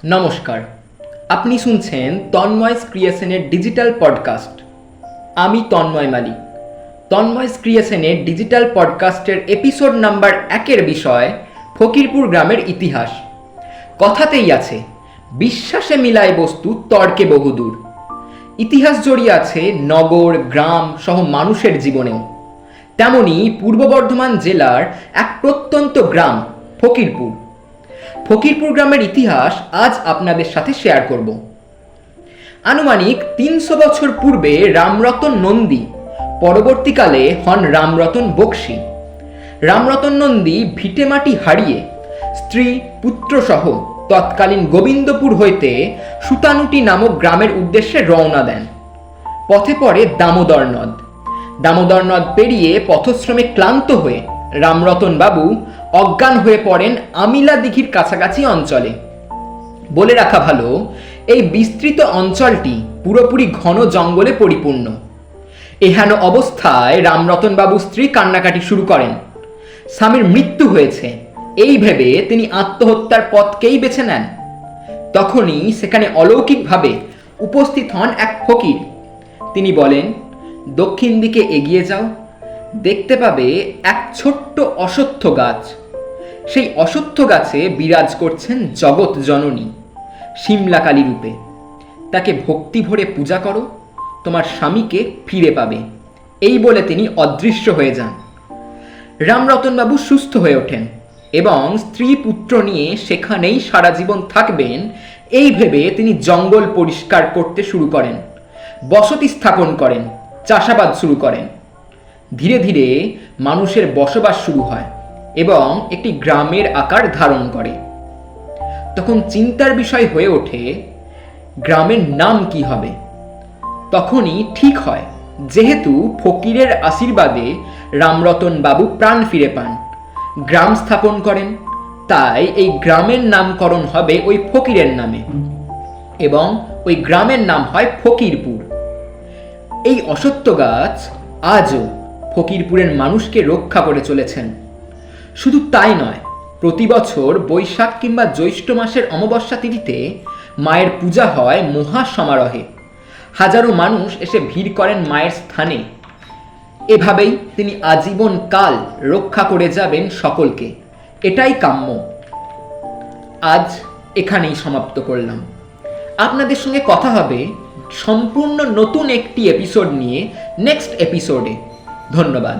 নমস্কার, আপনি শুনছেন তন্ময়স ক্রিয়েশনের ডিজিটাল পডকাস্ট। আমি তন্ময় মালিক। তন্ময়স ক্রিয়েশনের ডিজিটাল পডকাস্টের এপিসোড নাম্বার 1-এর বিষয় ফকিরপুর গ্রামের ইতিহাস। কথাতেই আছে, বিশ্বাসে মিলায় বস্তু তর্কে বহুদূর। ইতিহাস জড়িয়ে আছে নগর, গ্রাম সহ মানুষের জীবনেও। তেমনি পূর্ব বর্ধমান জেলার এক প্রত্যন্ত গ্রাম ফকিরপুর। ফকিরপুর গ্রামের ইতিহাস আজ আপনাদের সাথে শেয়ার করব। আনুমানিক 300 বছর পূর্বে রামরতন নন্দী পরবর্তীকালে হন রামরতন বক্সী। রামরতন নন্দী ভিটেমাটি হারিয়ে স্ত্রী পুত্র সহ তৎকালীন গোবিন্দপুর হইতে সুতানুটি নামক গ্রামের উদ্দেশ্যে রওনা দেন। পথে পড়ে দামোদর নদ। দামোদর নদ পেরিয়ে পথশ্রমে ক্লান্ত হয়ে রামরতন বাবু অজ্ঞান হয়ে পড়েন আমিলা দিঘির কাছাকাছি অঞ্চলে। বলে রাখা ভালো, এই বিস্তৃত অঞ্চলটি পুরোপুরি ঘন জঙ্গলে পরিপূর্ণ। এহেন অবস্থায় রামরতন বাবু স্ত্রী কান্নাকাটি শুরু করেন। স্বামীর মৃত্যু হয়েছে এই ভেবে তিনি আত্মহত্যার পথকেই বেছে নেন। তখনই সেখানে অলৌকিকভাবে উপস্থিত হন এক ফকির। তিনি বলেন, দক্ষিণ দিকে এগিয়ে যাও, দেখতে পাবে এক ছোট্ট অশ্বত্থ গাছ। সেই অশ্বত্থ গাছে বিরাজ করছেন জগৎ জননী শিমলাকালী রূপে। তাকে ভক্তি ভরে পূজা করো, তোমার স্বামীকে ফিরে পাবে। এই বলে তিনি অদৃশ্য হয়ে যান। রামরতনবাবু সুস্থ হয়ে ওঠেন এবং স্ত্রী পুত্র নিয়ে সেখানেই সারা জীবন থাকবেন এই ভেবে তিনি জঙ্গল পরিষ্কার করতে শুরু করেন, বসতি স্থাপন করেন, চাষাবাদ শুরু করেন। ধীরে ধীরে মানুষের বসবাস শুরু হয় এবং একটি গ্রামের আকার ধারণ করে। তখন চিন্তার বিষয় হয়ে ওঠে, গ্রামের নাম কি হবে। তখনই ঠিক হয়, যেহেতু ফকিরের আশীর্বাদে রামরতন বাবু প্রাণ ফিরে পান, গ্রাম স্থাপন করেন, তাই এই গ্রামের নামকরণ হবে ওই ফকিরের নামে এবং ওই গ্রামের নাম হয় ফকিরপুর। এই অশ্বত্থ গাছ আজও ফকিরপুরের মানুষকে রক্ষা করে চলেছেন। শুধু তাই নয়, প্রতি বছর বৈশাখ কিংবা জ্যৈষ্ঠ মাসের অমাবস্যা তিথিতে মায়ের পূজা হয় মহা সমারোহে। হাজারো মানুষ এসে ভিড় করেন মায়ের স্থানে। এভাবেই তিনি আজীবন কাল রক্ষা করে যাবেন সকলকে, এটাই কাম্য। আজ এখানেই সমাপ্ত করলাম। আপনাদের সঙ্গে কথা হবে সম্পূর্ণ নতুন একটি এপিসোড নিয়ে নেক্সট এপিসোডে। ধন্যবাদ।